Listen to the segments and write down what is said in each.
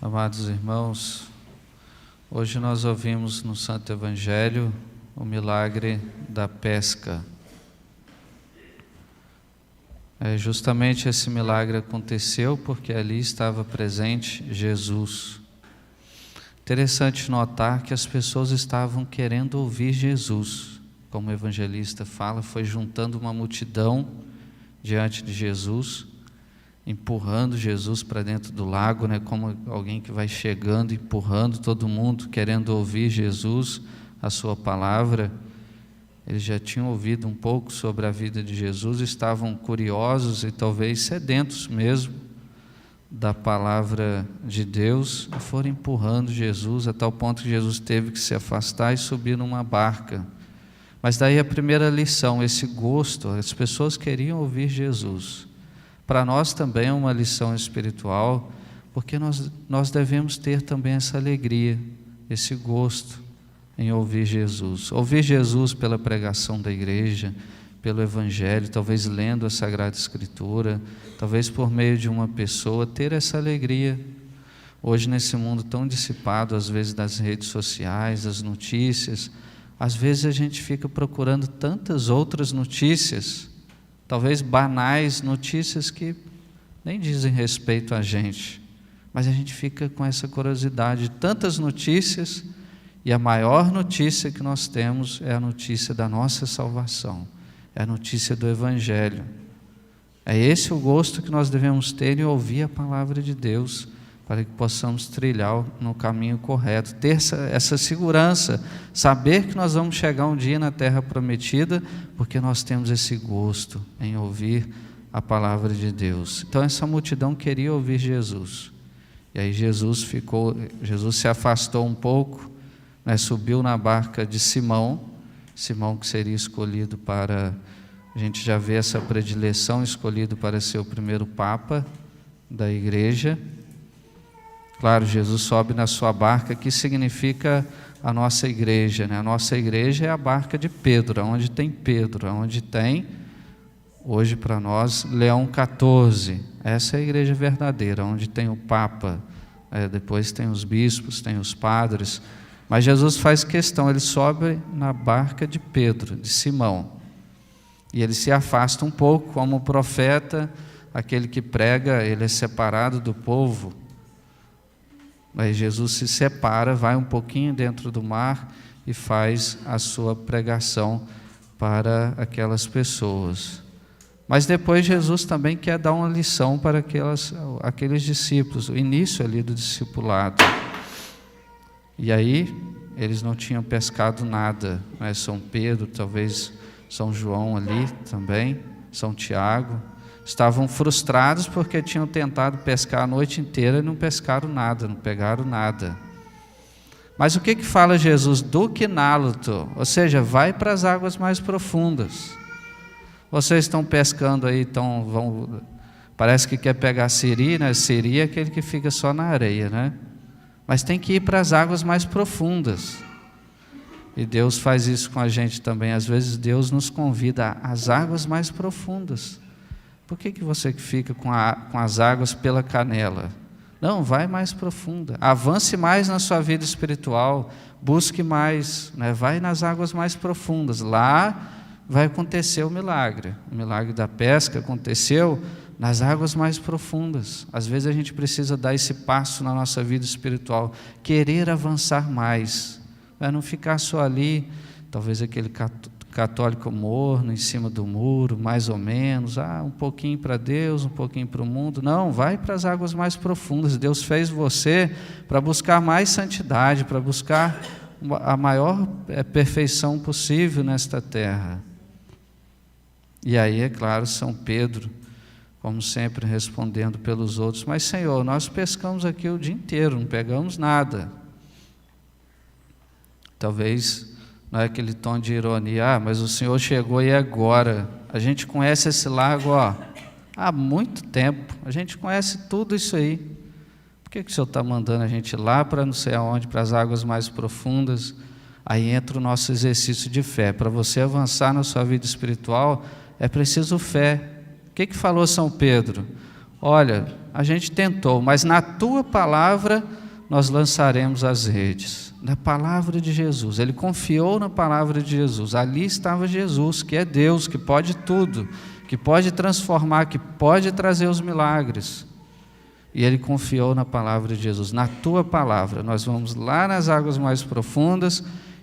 Amados irmãos, hoje nós ouvimos no Santo Evangelho o milagre da pesca. Justamente esse milagre aconteceu porque ali estava presente Jesus. Interessante notar que as pessoas estavam querendo ouvir Jesus. Como o evangelista fala, foi juntando uma multidão diante de Jesus, empurrando Jesus para dentro do lago, como alguém que vai chegando, empurrando todo mundo, querendo ouvir Jesus, a sua palavra. Eles já tinham ouvido um pouco sobre a vida de Jesus, estavam curiosos e talvez sedentos mesmo da palavra de Deus, e foram empurrando Jesus a tal ponto que Jesus teve que se afastar e subir numa barca. Mas daí a primeira lição, esse gosto, as pessoas queriam ouvir Jesus. Para nós também é uma lição espiritual, porque nós devemos ter também essa alegria, esse gosto em ouvir Jesus. Ouvir Jesus pela pregação da igreja, pelo Evangelho, talvez lendo a Sagrada Escritura, talvez por meio de uma pessoa, ter essa alegria. Hoje nesse mundo tão dissipado, às vezes das redes sociais, das notícias, às vezes a gente fica procurando tantas outras notícias, talvez banais, notícias que nem dizem respeito a gente, mas a gente fica com essa curiosidade de tantas notícias, e a maior notícia que nós temos é a notícia da nossa salvação, é a notícia do Evangelho. É esse o gosto que nós devemos ter em ouvir a palavra de Deus, para que possamos trilhar no caminho correto, ter essa segurança, saber que nós vamos chegar um dia na terra prometida, porque nós temos esse gosto em ouvir a palavra de Deus. Então essa multidão queria ouvir Jesus, e aí Jesus se afastou um pouco, subiu na barca de Simão que seria escolhido para, a gente já vê essa predileção, escolhido para ser o primeiro Papa da igreja. Claro, Jesus sobe na sua barca, que significa a nossa igreja, A nossa igreja é a barca de Pedro, onde tem Pedro, onde tem, hoje para nós, Leão XIV. Essa é a igreja verdadeira, onde tem o Papa, depois tem os bispos, tem os padres. Mas Jesus faz questão, ele sobe na barca de Pedro, de Simão, e ele se afasta um pouco, como profeta, aquele que prega, ele é separado do povo. Aí Jesus se separa, vai um pouquinho dentro do mar e faz a sua pregação para aquelas pessoas. Mas depois Jesus também quer dar uma lição para aqueles discípulos, o início ali do discipulado. E aí eles não tinham pescado nada, São Pedro, talvez São João ali também, São Tiago, estavam frustrados porque tinham tentado pescar a noite inteira e não pescaram nada, não pegaram nada. Mas o que fala Jesus? Duquinálito, ou seja, vai para as águas mais profundas. Vocês estão pescando aí, parece que quer pegar siri, Siri é aquele que fica só na areia, Mas tem que ir para as águas mais profundas. E Deus faz isso com a gente também. Às vezes Deus nos convida às águas mais profundas. Por que você fica com as águas pela canela? Não, vai mais profunda. Avance mais na sua vida espiritual. Busque mais. Vai nas águas mais profundas. Lá vai acontecer o milagre. O milagre da pesca aconteceu nas águas mais profundas. Às vezes a gente precisa dar esse passo na nossa vida espiritual. Querer avançar mais. Não ficar só ali, talvez aquele católico morno, em cima do muro, mais ou menos, um pouquinho para Deus, um pouquinho para o mundo. Não, vai para as águas mais profundas. Deus fez você para buscar mais santidade, para buscar a maior perfeição possível nesta terra. E aí, é claro, São Pedro, como sempre, respondendo pelos outros: mas Senhor, nós pescamos aqui o dia inteiro, não pegamos nada. Talvez não é aquele tom de ironia, mas o Senhor chegou e agora? A gente conhece esse lago há muito tempo, a gente conhece tudo isso aí. Por que o Senhor está mandando a gente ir lá para não sei aonde, para as águas mais profundas? Aí entra o nosso exercício de fé. Para você avançar na sua vida espiritual, é preciso fé. O que falou São Pedro? Olha, a gente tentou, mas na tua palavra nós lançaremos as redes. Na palavra de Jesus, ele confiou na palavra de Jesus, ali estava Jesus, que é Deus, que pode tudo, que pode transformar, que pode trazer os milagres. E ele confiou na palavra de Jesus, na tua palavra. Nós vamos lá nas águas mais profundas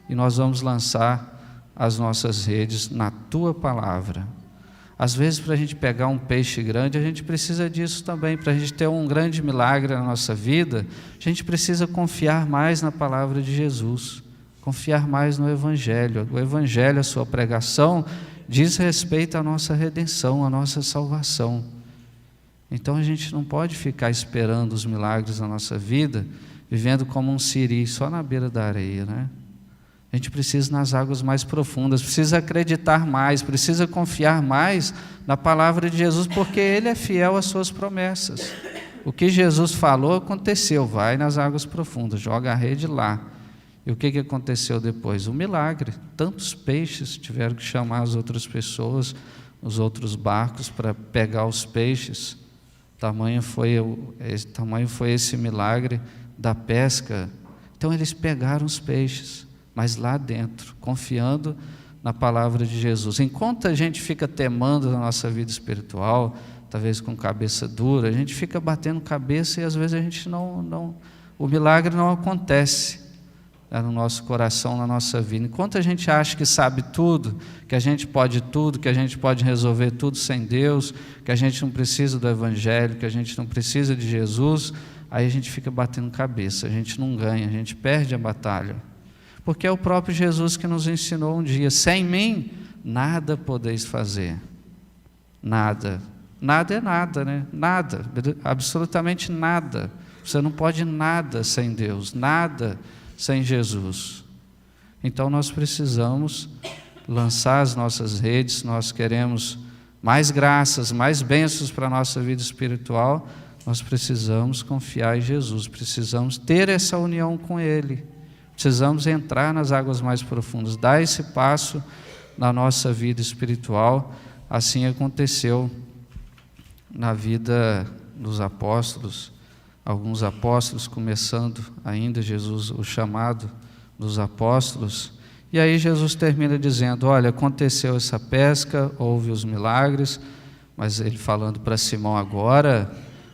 e nós vamos lançar as nossas redes na tua palavra. Às vezes, para a gente pegar um peixe grande, a gente precisa disso também. Para a gente ter um grande milagre na nossa vida, a gente precisa confiar mais na palavra de Jesus, confiar mais no Evangelho. O Evangelho, a sua pregação, diz respeito à nossa redenção, à nossa salvação. Então a gente não pode ficar esperando os milagres na nossa vida, vivendo como um siri, só na beira da areia, né? A gente precisa ir nas águas mais profundas, precisa acreditar mais, precisa confiar mais na palavra de Jesus, porque Ele é fiel às suas promessas. O que Jesus falou aconteceu, vai nas águas profundas, joga a rede lá. E o que aconteceu depois? Um milagre. Tantos peixes tiveram que chamar as outras pessoas, os outros barcos para pegar os peixes. Tamanho foi esse milagre da pesca. Então eles pegaram os peixes, mas lá dentro, confiando na palavra de Jesus. Enquanto a gente fica temando na nossa vida espiritual, talvez com cabeça dura, a gente fica batendo cabeça e às vezes a gente o milagre não acontece no nosso coração, na nossa vida. Enquanto a gente acha que sabe tudo, que a gente pode resolver tudo sem Deus, que a gente não precisa do Evangelho, que a gente não precisa de Jesus, aí a gente fica batendo cabeça, a gente não ganha, a gente perde a batalha. Porque é o próprio Jesus que nos ensinou um dia: sem mim, nada podeis fazer. Nada. Nada é nada, né? Nada, absolutamente nada. Você não pode nada sem Deus, nada sem Jesus. Então nós precisamos lançar as nossas redes, nós queremos mais graças, mais bênçãos para a nossa vida espiritual, nós precisamos confiar em Jesus, precisamos ter essa união com Ele, precisamos entrar nas águas mais profundas, dar esse passo na nossa vida espiritual. Assim aconteceu na vida dos apóstolos. Alguns apóstolos, começando ainda Jesus, o chamado dos apóstolos, e aí Jesus termina dizendo: olha, aconteceu essa pesca, houve os milagres, mas ele falando para Simão: agora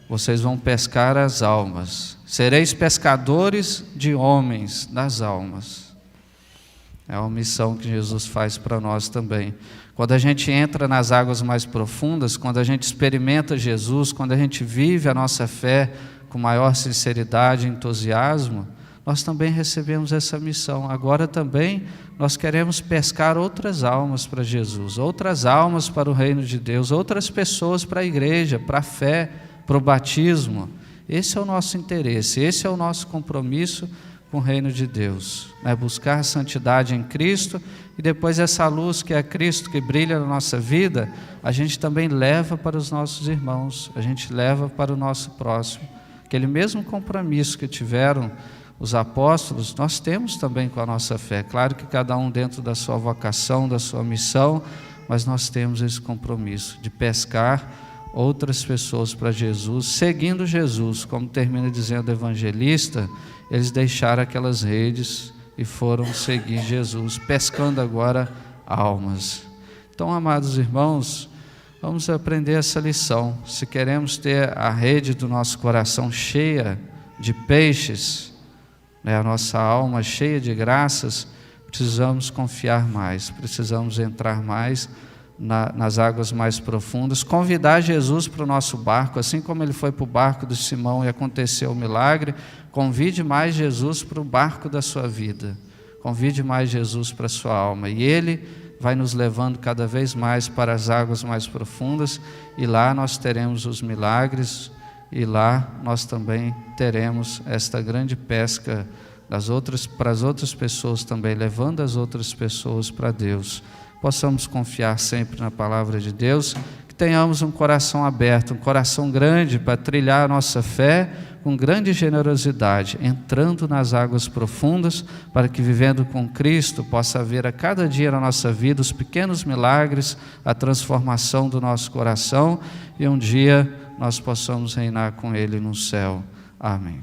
vocês vão pescar as almas, sereis pescadores de homens, das almas. É uma missão que Jesus faz para nós também. Quando a gente entra nas águas mais profundas, quando a gente experimenta Jesus, quando a gente vive a nossa fé com maior sinceridade e entusiasmo, nós também recebemos essa missão. Agora também nós queremos pescar outras almas para Jesus, outras almas para o reino de Deus, outras pessoas para a igreja, para a fé, para o batismo. Esse é o nosso interesse, esse é o nosso compromisso com o reino de Deus, né? Buscar a santidade em Cristo, e depois essa luz que é Cristo, que brilha na nossa vida, a gente também leva para os nossos irmãos, a gente leva para o nosso próximo. Aquele mesmo compromisso que tiveram os apóstolos, nós temos também com a nossa fé. Claro que cada um dentro da sua vocação, da sua missão, mas nós temos esse compromisso de pescar outras pessoas para Jesus, seguindo Jesus. Como termina dizendo o evangelista, eles deixaram aquelas redes e foram seguir Jesus, pescando agora almas. Então, amados irmãos, vamos aprender essa lição. Se queremos ter a rede do nosso coração cheia de peixes, né, a nossa alma cheia de graças, precisamos confiar mais, precisamos entrar mais nas águas mais profundas, convidar Jesus para o nosso barco, assim como ele foi para o barco de Simão e aconteceu o milagre. Convide mais Jesus para o barco da sua vida, convide mais Jesus para a sua alma, e Ele vai nos levando cada vez mais para as águas mais profundas, e lá nós teremos os milagres, e lá nós também teremos esta grande pesca para as outras pessoas também, levando as outras pessoas para Deus. Possamos confiar sempre na palavra de Deus, que tenhamos um coração aberto, um coração grande para trilhar a nossa fé com grande generosidade, entrando nas águas profundas, para que vivendo com Cristo possa haver a cada dia na nossa vida os pequenos milagres, a transformação do nosso coração, e um dia nós possamos reinar com Ele no céu. Amém.